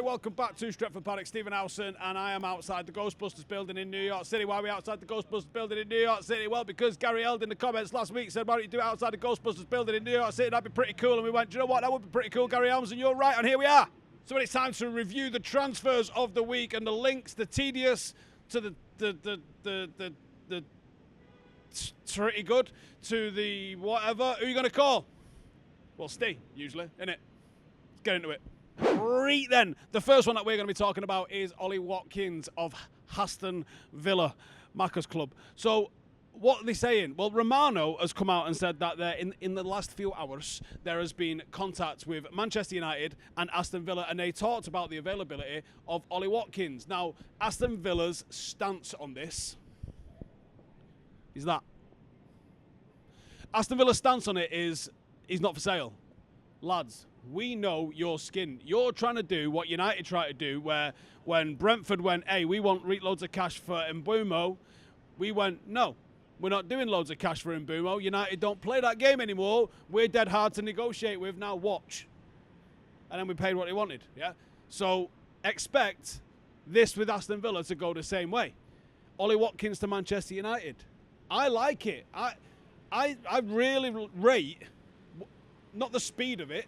everybody. Welcome back to Stretford, Paddock. Stephen Howson, and I am outside the Ghostbusters building in New York City. Why are we outside the Ghostbusters building in New York City? Well, because Gary Held in the comments last week said, why don't you do it outside the Ghostbusters building in New York City? That'd be pretty cool. And we went, do you know what? That would be pretty cool, Gary Helms, and you're right, and here we are. So it's time to review the transfers of the week and the links, the tedious to the pretty good to the whatever. Who are you going to call? Well, Steve, usually, innit? Let's get into it. Right then, the first one that we're going to be talking about is Ollie Watkins of Aston Villa, Macca's club. So, what are they saying? Well, Romano has come out and said that in the last few hours there has been contact with Manchester United and Aston Villa, and they talked about the availability of Ollie Watkins. Now, Aston Villa's stance on this is that Aston Villa's stance on it is he's not for sale. Lads, we know your skin. You're trying to do what United tried to do, where when Brentford went, hey, we want loads of cash for Mbeumo, we went, no, we're not doing loads of cash for Mbeumo. United don't play that game anymore. We're dead hard to negotiate with. Now watch. And then we paid what they wanted, yeah? So expect this with Aston Villa to go the same way. Ollie Watkins to Manchester United. I like it. I really rate, not the speed of it,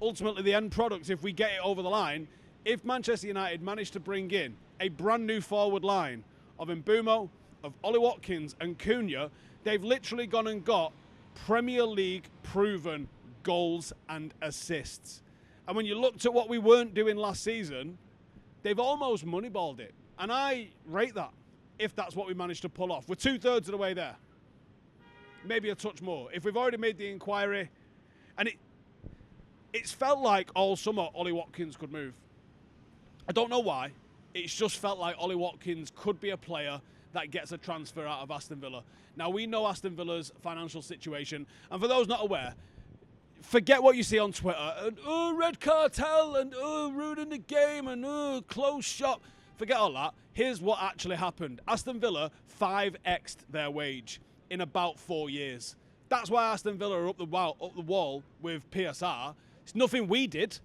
ultimately the end product, if we get it over the line, if Manchester United manage to bring in a brand new forward line of Mbeumo, of Ollie Watkins and Cunha, they've literally gone and got Premier League proven goals and assists. And when you looked at what we weren't doing last season, they've almost moneyballed it. And I rate that, if that's what we managed to pull off. We're 2/3 of the way there. Maybe a touch more. If we've already made the inquiry, and it's felt like all summer Ollie Watkins could move. I don't know why. It's just felt like Ollie Watkins could be a player that gets a transfer out of Aston Villa. Now, we know Aston Villa's financial situation, and for those not aware, forget what you see on Twitter, and red cartel, and ruining the game, and close shop. Forget all that. Here's what actually happened. Aston Villa 5x'd their wage in about 4 years. That's why Aston Villa are up the wall with PSR. It's nothing we did,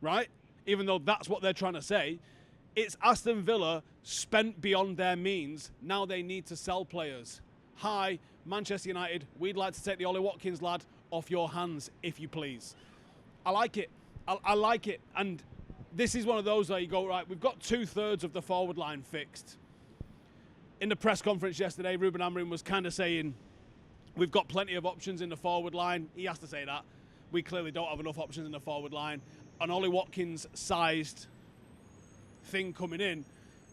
right? Even though that's what they're trying to say. It's Aston Villa spent beyond their means. Now they need to sell players. Hi, Manchester United, we'd like to take the Ollie Watkins lad off your hands, if you please. I like it. I like it. And this is one of those where you go, right, we've got 2/3 of the forward line fixed. In the press conference yesterday, Ruben Amorim was kind of saying, we've got plenty of options in the forward line. He has to say that. We clearly don't have enough options in the forward line. An Ollie Watkins-sized thing coming in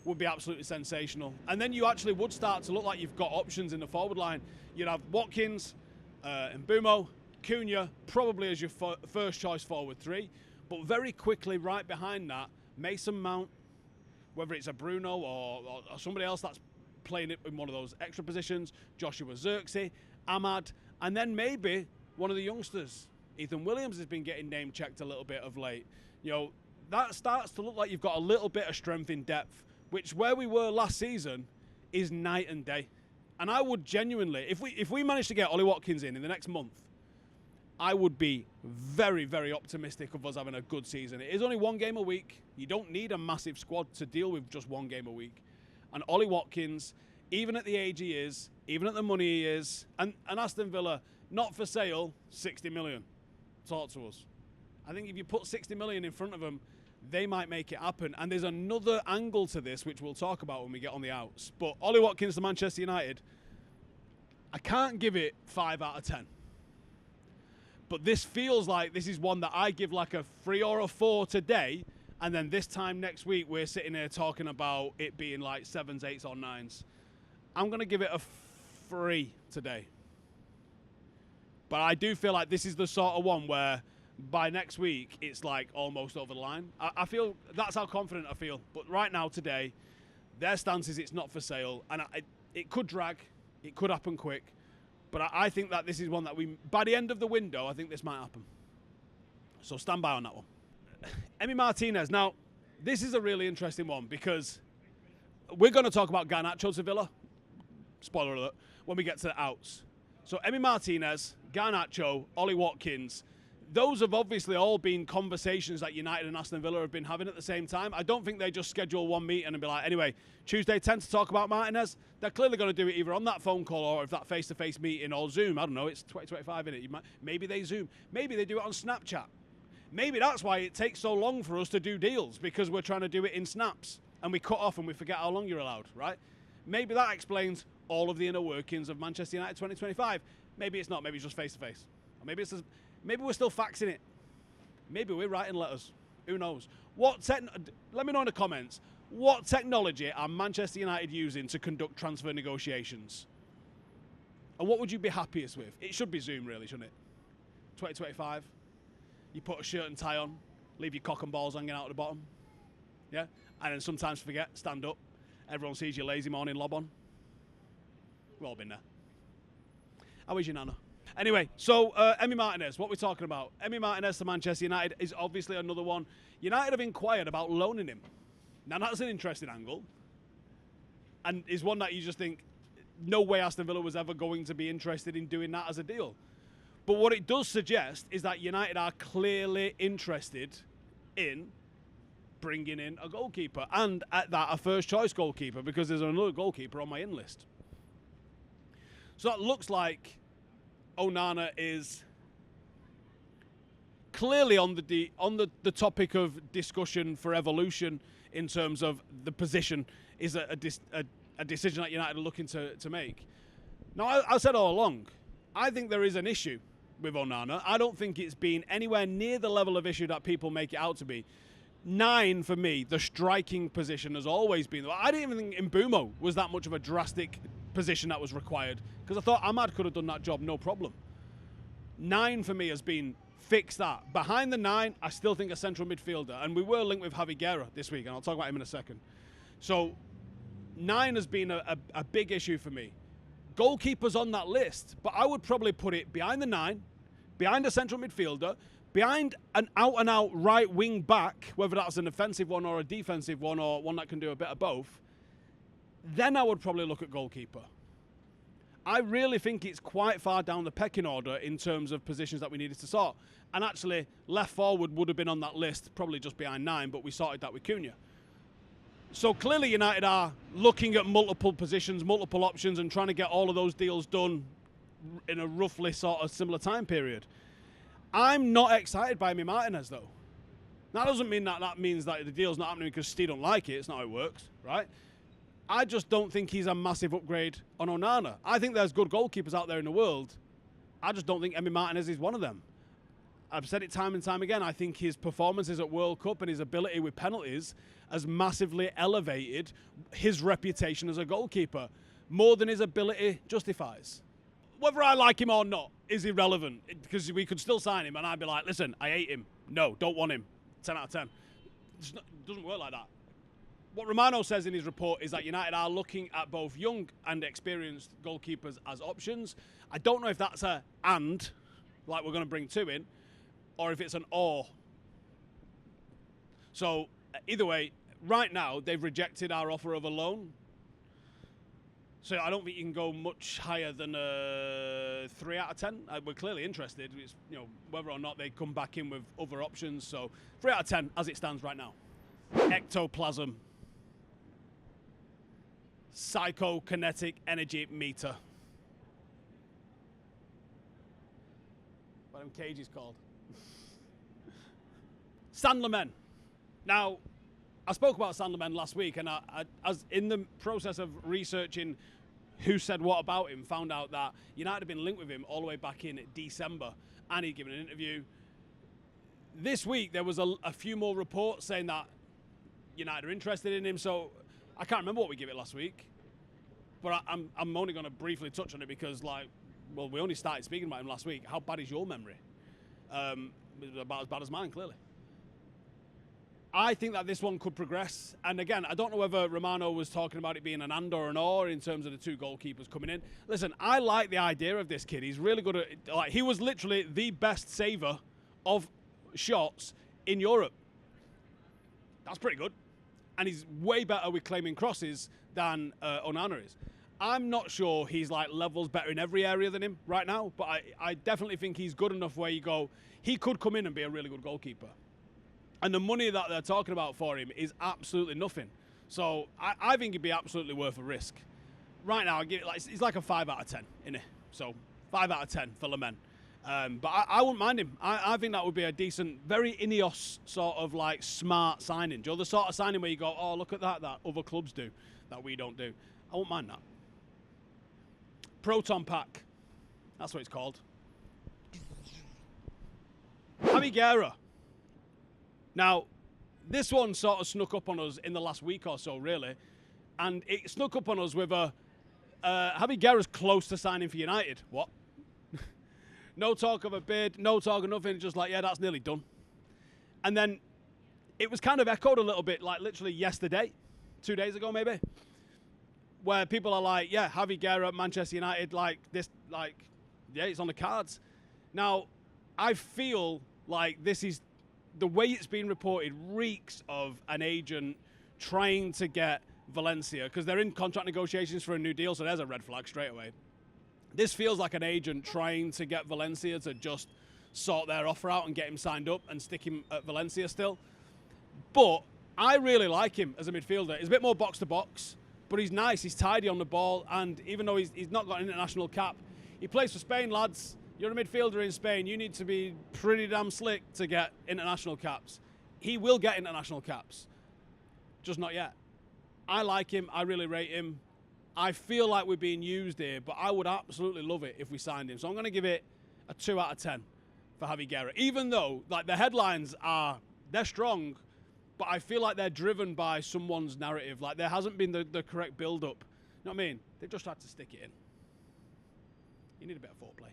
would be absolutely sensational. And then you actually would start to look like you've got options in the forward line. You'd have Watkins, Mbeumo, Cunha, probably as your first choice forward three. But very quickly, right behind that, Mason Mount, whether it's a Bruno or somebody else that's playing it in one of those extra positions, Joshua Zirkzee, Ahmad, and then maybe one of the youngsters. Ethan Williams has been getting name-checked a little bit of late. You know, that starts to look like you've got a little bit of strength in depth, which where we were last season is night and day. And I would genuinely, if we manage to get Ollie Watkins in the next month, I would be very, very optimistic of us having a good season. It is only one game a week. You don't need a massive squad to deal with just one game a week. And Ollie Watkins, even at the age he is, even at the money he is, and Aston Villa, not for sale, 60 million. Talk to us. I think if you put 60 million in front of them, they might make it happen. And there's another angle to this, which we'll talk about when we get on the outs. But Ollie Watkins to Manchester United, I can't give it 5 out of 10. But this feels like this is one that I give like a 3 or a 4 today, and then this time next week we're sitting here talking about it being like 7s, 8s or 9s. I'm going to give it a 3 today. But I do feel like this is the sort of one where by next week it's like almost over the line. I feel that's how confident I feel. But right now, today, their stance is it's not for sale. And it could drag. It could happen quick. But I think that this is one that by the end of the window, I think this might happen. So stand by on that one. Emiliano Martinez. Now, this is a really interesting one because we're going to talk about Garnacho to Villa. Spoiler alert. When we get to the outs. So Emiliano Martinez, Garnacho, Ollie Watkins. those have obviously all been conversations that United and Aston Villa have been having at the same time. I don't think they just schedule one meeting and be like, anyway, Tuesday 10 to talk about Martinez. They're clearly going to do it either on that phone call or if that face-to-face meeting or Zoom. I don't know, it's 2025, isn't it? Maybe they Zoom. Maybe they do it on Snapchat. Maybe that's why it takes so long for us to do deals, because we're trying to do it in snaps and we cut off and we forget how long you're allowed, right? Maybe that explains all of the inner workings of Manchester United 2025. Maybe it's not. Maybe it's just face-to-face. Or maybe we're still faxing it. Maybe we're writing letters. Who knows? Let me know in the comments. What technology are Manchester United using to conduct transfer negotiations? And what would you be happiest with? It should be Zoom, really, shouldn't it? 2025. You put a shirt and tie on, leave your cock and balls hanging out at the bottom. Yeah? And then sometimes forget, stand up. Everyone sees your lazy morning lob on. We've all been there. How is your nana? Anyway, so Emi Martinez, what we're talking about. Emi Martinez to Manchester United is obviously another one. United have inquired about loaning him. Now, that's an interesting angle. And is one that you just think, no way Aston Villa was ever going to be interested in doing that as a deal. But what it does suggest is that United are clearly interested in bringing in a goalkeeper. And at that, a first-choice goalkeeper, because there's another goalkeeper on my in list. So that looks like Onana is clearly on the topic of discussion for evolution in terms of the position is a decision that United are looking to make. Now, I said all along, I think there is an issue with Onana. I don't think it's been anywhere near the level of issue that people make it out to be. 9, for me, the striking position has always been. I didn't even think Mbumo was that much of a drastic position that was required, because I thought Ahmad could have done that job no problem. 9 for me has been fix that. Behind the 9, I still think a central midfielder, and we were linked with Javi Guerra this week, and I'll talk about him in a second. So 9 has been a big issue for me. Goalkeepers on that list, but I would probably put it behind the 9, behind a central midfielder, behind an out-and-out right wing back, whether that's an offensive one or a defensive one or one that can do a bit of both. Then I would probably look at goalkeeper. I really think it's quite far down the pecking order in terms of positions that we needed to sort. And actually, left forward would have been on that list, probably just behind 9, but we sorted that with Cunha. So clearly United are looking at multiple positions, multiple options, and trying to get all of those deals done in a roughly sort of similar time period. I'm not excited by Emi Martinez, though. That doesn't mean that means that the deal's not happening because Steve don't like it. It's not how it works, right? I just don't think he's a massive upgrade on Onana. I think there's good goalkeepers out there in the world. I just don't think Emi Martinez is one of them. I've said it time and time again. I think his performances at World Cup and his ability with penalties has massively elevated his reputation as a goalkeeper, more than his ability justifies. Whether I like him or not is irrelevant, because we could still sign him and I'd be like, listen, I hate him. No, don't want him. 10 out of 10. It doesn't work like that. What Romano says in his report is that United are looking at both young and experienced goalkeepers as options. I don't know if that's a and, like we're going to bring 2 in, or if it's an or. So either way, right now they've rejected our offer of a loan. So I don't think you can go much higher than a 3 out of 10. We're clearly interested. It's, whether or not they come back in with other options. So 3 out of 10 as it stands right now. Ectoplasm. Psychokinetic energy meter. What them cages called. Senne Lammens. Now, I spoke about Senne Lammens last week, and I, as in the process of researching who said what about him, found out that United had been linked with him all the way back in December, and he'd given an interview. This week, there was a few more reports saying that United are interested in him, so I can't remember what we gave it last week, but I'm only going to briefly touch on it because, we only started speaking about him last week. How bad is your memory? About as bad as mine, clearly. I think that this one could progress. And again, I don't know whether Romano was talking about it being an and or an or in terms of the 2 goalkeepers coming in. Listen, I like the idea of this kid. He's really good at, he was literally the best saver of shots in Europe. That's pretty good. And he's way better with claiming crosses than Onana is. I'm not sure he's like levels better in every area than him right now, but I definitely think he's good enough where you go, he could come in and be a really good goalkeeper. And the money that they're talking about for him is absolutely nothing. So I think he'd be absolutely worth a risk. Right now, I give it like he's like a 5 out of 10, innit? So 5 out of 10 for Lammens. But I wouldn't mind him. I think that would be a decent, very Ineos sort of like smart signing. Do you know the sort of signing where you go, oh, look at that other clubs do, that we don't do. I wouldn't mind that. Proton Pack. That's what it's called. Javi Guerra. Now, this one sort of snuck up on us in the last week or so, really. And it snuck up on us with a... Javi Guerra's close to signing for United. What? No talk of a bid, no talk of nothing, just like, yeah, that's nearly done. And then it was kind of echoed a little bit, like literally yesterday, 2 days ago maybe, where people are like, yeah, Javi Guerra, Manchester United, like this, like, yeah, it's on the cards. Now, I feel like this is, the way it's been reported reeks of an agent trying to get Valencia, because they're in contract negotiations for a new deal, so there's a red flag straight away. This feels like an agent trying to get Valencia to just sort their offer out and get him signed up and stick him at Valencia still. But I really like him as a midfielder. He's a bit more box-to-box, but he's nice, he's tidy on the ball, and even though he's not got an international cap, he plays for Spain, lads. You're a midfielder in Spain. You need to be pretty damn slick to get international caps. He will get international caps, just not yet. I like him. I really rate him. I feel like we're being used here, but I would absolutely love it if we signed him. So I'm going to give it a 2 out of 10 for Javi Guerra. Even though, like, the headlines they're strong, but I feel like they're driven by someone's narrative. Like, there hasn't been the correct build-up. You know what I mean? They've just had to stick it in. You need a bit of foreplay.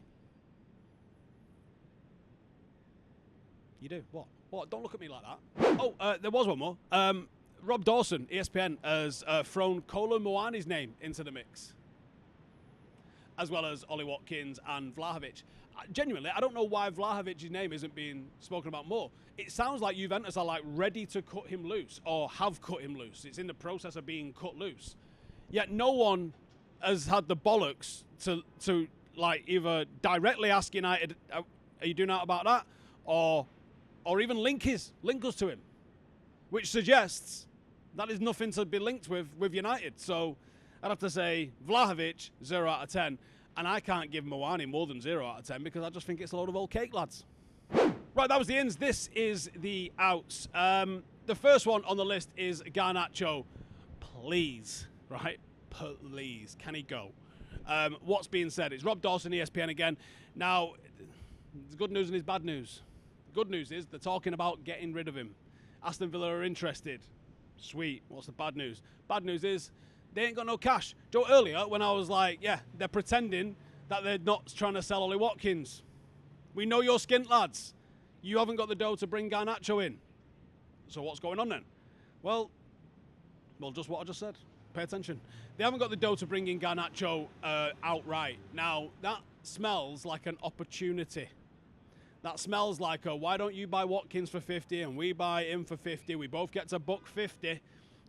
You do? What? What? Don't look at me like that. Oh, there was one more. Rob Dawson, ESPN, has thrown Kolo Muani's name into the mix, as well as Ollie Watkins and Vlahovic. Genuinely, I don't know why Vlahovic's name isn't being spoken about more. It sounds like Juventus are like ready to cut him loose, or have cut him loose. It's in the process of being cut loose. Yet no one has had the bollocks to like either directly ask United, are you doing out about that, or even link us to him, which suggests that is nothing to be linked with United. So I'd have to say Vlahovic, 0 out of 10. And I can't give Muani more than 0 out of 10 because I just think it's a load of old cake, lads. Right, that was the ins. This is the outs. The first one on the list is Garnacho. Please, right? Please, can he go? What's being said? It's Rob Dawson, ESPN again. Now, there's good news and there's bad news. Good news is they're talking about getting rid of him. Aston Villa are interested. Sweet. What's the bad news? Bad news is they ain't got no cash. Joe, earlier when I was like, yeah, they're pretending that they're not trying to sell Ollie Watkins. We know you're skint, lads. You haven't got the dough to bring Garnacho in. So what's going on then? Well, just what I just said. Pay attention. They haven't got the dough to bring in Garnacho outright. Now, that smells like an opportunity. That smells like a, why don't you buy Watkins for 50 and we buy him for 50? We both get to buck 50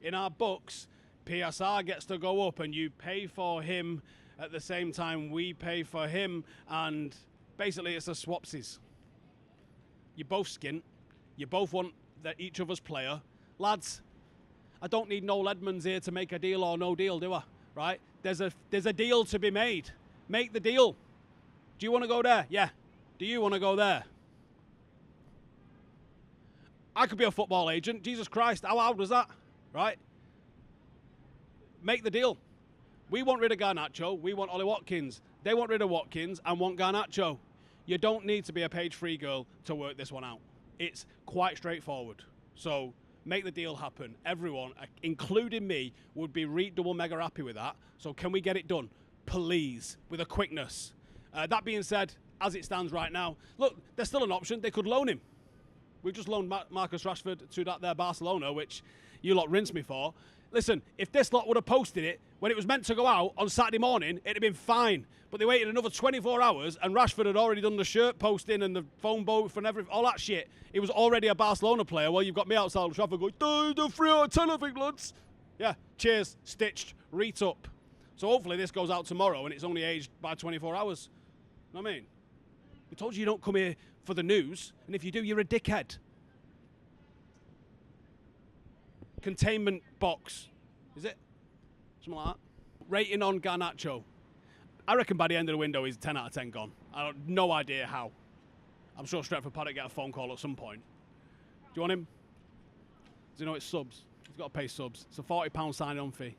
in our books. PSR gets to go up and you pay for him at the same time we pay for him. And basically it's a swapsies. You both skint. You both want each other's player. Lads, I don't need Noel Edmonds here to make a deal or no deal, do I? Right? There's a deal to be made. Make the deal. Do you want to go there? Yeah. Do you want to go there? I could be a football agent. Jesus Christ, how hard was that? Right? Make the deal. We want rid of Garnacho. We want Ollie Watkins. They want rid of Watkins and want Garnacho. You don't need to be a page 3 girl to work this one out. It's quite straightforward. So make the deal happen. Everyone, including me, would be double mega happy with that. So can we get it done? Please, with a quickness. That being said, as it stands right now, look, there's still an option. They could loan him. We've just loaned Marcus Rashford to that there Barcelona, which you lot rinsed me for. Listen, if this lot would have posted it when it was meant to go out on Saturday morning, it'd have been fine. But they waited another 24 hours, and Rashford had already done the shirt posting and the phone booth and everything, all that shit. He was already a Barcelona player. Well, you've got me outside Old Trafford going, the 3 out of 10, I think, lads. Yeah, cheers, stitched, reet up. So hopefully this goes out tomorrow and it's only aged by 24 hours. You know what I mean? We told you don't come here for the news, and if you do, you're a dickhead. Containment box. Is it? Something like that. Rating on Garnacho. I reckon by the end of the window he's 10 out of 10 gone. I have no idea how. I'm sure Stretford Paddock get a phone call at some point. Do you want him? Does he know it's subs? He's got to pay subs. It's a £40 signing on fee.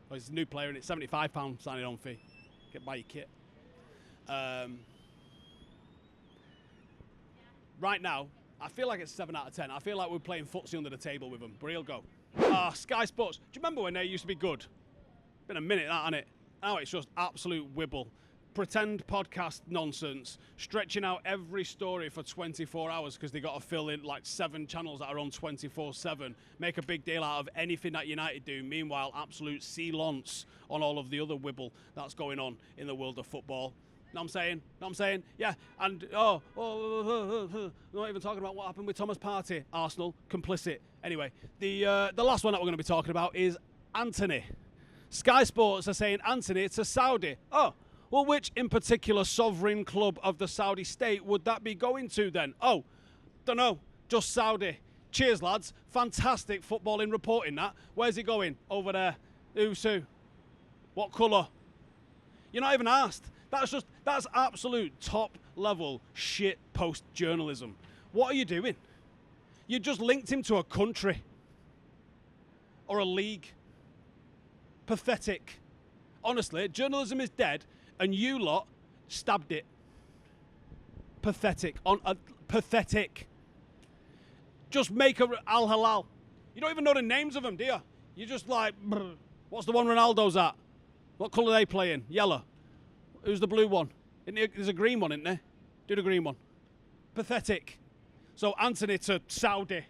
Well, he's a new player and it's £75 signing on fee. Get buy your kit. Right now, I feel like it's 7 out of 10. I feel like we're playing footsie under the table with him, but he'll go. Sky Sports. Do you remember when they used to be good? Been a minute, that, hasn't it? Now it's just absolute wibble. Pretend podcast nonsense. Stretching out every story for 24 hours because they got to fill in like 7 channels that are on 24/7. Make a big deal out of anything that United do. Meanwhile, absolute silence on all of the other wibble that's going on in the world of football. Know what I'm saying? Yeah, and not even talking about what happened with Thomas Partey. Arsenal, complicit. Anyway, the last one that we're going to be talking about is Antony. Sky Sports are saying Antony to Saudi. Oh, well, which in particular sovereign club of the Saudi state would that be going to then? Oh, don't know, just Saudi. Cheers, lads. Fantastic footballing reporting that. Where's he going? Over there. Who's who? What colour? You're not even asked. That's absolute top level shit post journalism. What are you doing? You just linked him to a country or a league. Pathetic. Honestly, journalism is dead and you lot stabbed it. Pathetic. Pathetic. Just make a Al Hilal. You don't even know the names of them, do you? You're just like, brr. What's the one Ronaldo's at? What colour are they playing? Yellow. Who's the blue one? There's a green one, isn't there? Do the green one. Pathetic. So Antony to Saudi.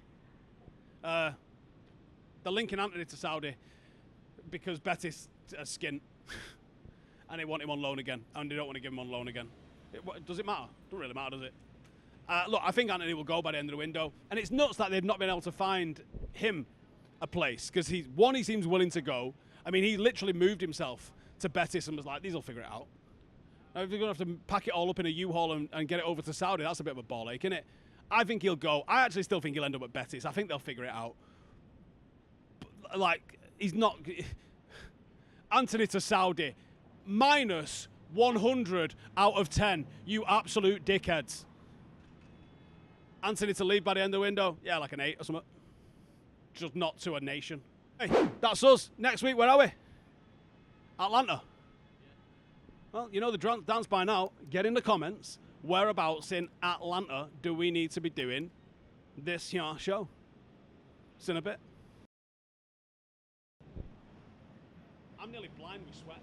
They're linking Antony to Saudi because Betis are skint. And they want him on loan again. And they don't want to give him on loan again. Does it matter? Doesn't really matter, does it? Look, I think Antony will go by the end of the window. And it's nuts that they've not been able to find him a place. Because he seems willing to go. I mean, he literally moved himself to Betis and was like, these will figure it out. Now, if you're going to have to pack it all up in a U-Haul and get it over to Saudi, that's a bit of a ball ache, isn't it? I think he'll go. I actually still think he'll end up at Betis. I think they'll figure it out. But, like, he's not... Antony to Saudi, minus 100 out of 10. You absolute dickheads. Antony to leave by the end of the window. Yeah, like an 8 or something. Just not to a nation. Hey, that's us. Next week, where are we? Atlanta. Well, you know the dance by now. Get in the comments. Whereabouts in Atlanta do we need to be doing this here show? See in a bit. I'm nearly blind with sweat.